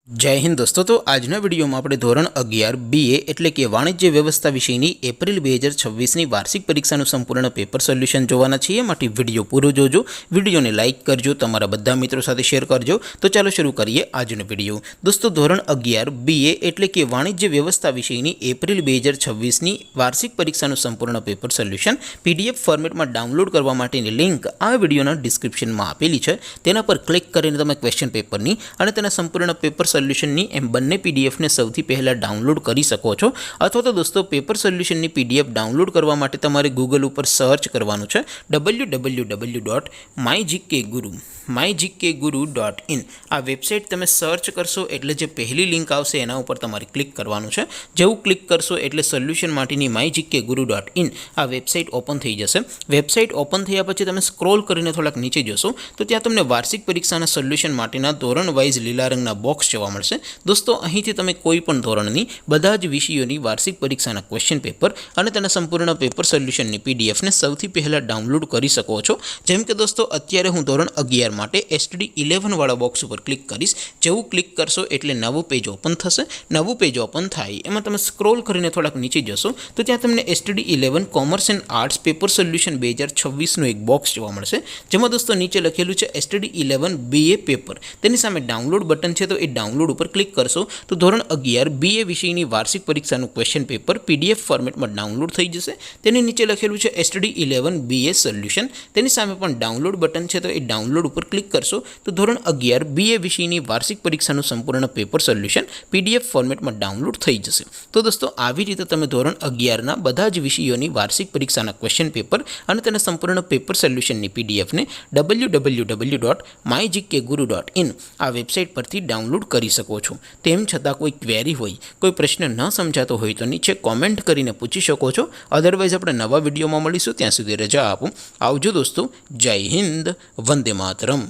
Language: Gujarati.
जय हिंद दोस्तों। तो आज वीडियो में આપણે ધોરણ 11 BA એટલે કે વાણિજ્ય વ્યવસ્થા વિષયની એપ્રિલ 2026ની વાર્ષિક પરીક્ષાનું સંપૂર્ણ પેપર સોલ્યુશન જોવાના છીએ। માટે વિડિયો પૂરો જોજો, વિડિયોને લાઇક કરજો, તમારા બધા મિત્રો સાથે શેર કરજો। તો ચાલો શરૂ કરીએ આજનો વિડિયો। દોસ્તો ધોરણ 11 BA એટલે કે વાણિજ્ય વ્યવસ્થા વિષયની એપ્રિલ 2026ની વાર્ષિક પરીક્ષાનું સંપૂર્ણ પેપર સોલ્યુશન PDF ફોર્મેટમાં ડાઉનલોડ કરવા માટેની લિંક આ વિડિયોના ડિસ્ક્રિપ્શનમાં આપેલી છે। તેના પર ક્લિક કરીને તમે ક્વેશ્ચન પેપરની અને તેના સંપૂર્ણ પેપર સોલ્યુશનની એમ બંને પીડીએફને સૌથી પહેલાં ડાઉનલોડ કરી શકો છો। અથવા તો દોસ્તો પેપર સોલ્યુશનની પીડીએફ ડાઉનલોડ કરવા માટે તમારે ગૂગલ ઉપર સર્ચ કરવાનું છે www.mygkguru.in। આ વેબસાઇટ તમે સર્ચ કરશો એટલે જે પહેલી લિંક આવશે એના ઉપર તમારે ક્લિક કરવાનું છે। જેવું ક્લિક કરશો એટલે સોલ્યુશન માટેની mygkguru.in આ વેબસાઇટ ઓપન થઈ જશે। વેબસાઇટ ઓપન થયા પછી તમે સ્ક્રોલ કરીને થોડાક નીચે જશો તો ત્યાં તમને વાર્ષિક પરીક્ષાના સોલ્યુશન માટેના ધોરણ વાઇઝ લીલા રંગના બોક્સ જોવા મળશે। દોસ્તો અહીંથી તમે કોઈ પણ ધોરણની બધા જ વિષયોની વાર્ષિક પરીક્ષાના ક્વેશ્ચન પેપર અને તેના સંપૂર્ણ પેપર સોલ્યુશનની પીડીએફને સૌથી પહેલાં ડાઉનલોડ કરી શકો છો। જેમ કે દોસ્તો અત્યારે હું ધોરણ 11 માટે STD 11 વાળા બોક્સ ઉપર ક્લિક કરીશ। જેવું ક્લિક કરશો એટલે નવું પેજ ઓપન થશે। નવું પેજ ઓપન થાય એમાં તમે સ્ક્રોલ કરીને થોડાક નીચે જશો તો ત્યાં તમને STD 11 commerce and arts paper solution 2026નું એક બોક્સ જોવા મળશે। જેમાં દોસ્તો નીચે લખેલું છે STD 11 BA પેપર, તેની સામે ડાઉનલોડ બટન છે તો એ ડાઉનલોડ ઉપર ક્લિક કરશો તો ધોરણ 11 BA વિષયની વાર્ષિક પરીક્ષાનું ક્વેશ્ચન પેપર PDF ફોર્મેટમાં ડાઉનલોડ થઈ જશે। તેની નીચે લખેલું છે STD 11 BA સોલ્યુશન, તેની સામે પણ ડાઉનલોડ બટન છે તો એ ડાઉનલોડ ઉપર ક્લિક કરશો તો ધોરણ 11 BA વિષયની વાર્ષિક પરીક્ષાનું સંપૂર્ણ પેપર સોલ્યુશન PDF ફોર્મેટમાં ડાઉનલોડ થઈ જશે। તો દોસ્તો આવી રીતે તમે ધોરણ 11ના બધા જ વિષયોની વાર્ષિક પરીક્ષાના ક્વેશ્ચન પેપર અને તેના સંપૂર્ણ પેપર સોલ્યુશનની પીડીએફને www.mygkguru.in આ વેબસાઇટ પરથી ડાઉનલોડ કરી શકો છો। તેમ છતાં કોઈ ક્વેરી હોય, કોઈ પ્રશ્ન ન સમજાતો હોય તો નીચે કોમેન્ટ કરીને પૂછી શકો છો। અધરવાઇઝ આપણે નવા વિડીયોમાં મળીશું, ત્યાં સુધી રજા આપો। આવજો દોસ્તો, જય હિન્દ, વંદે માતરમ।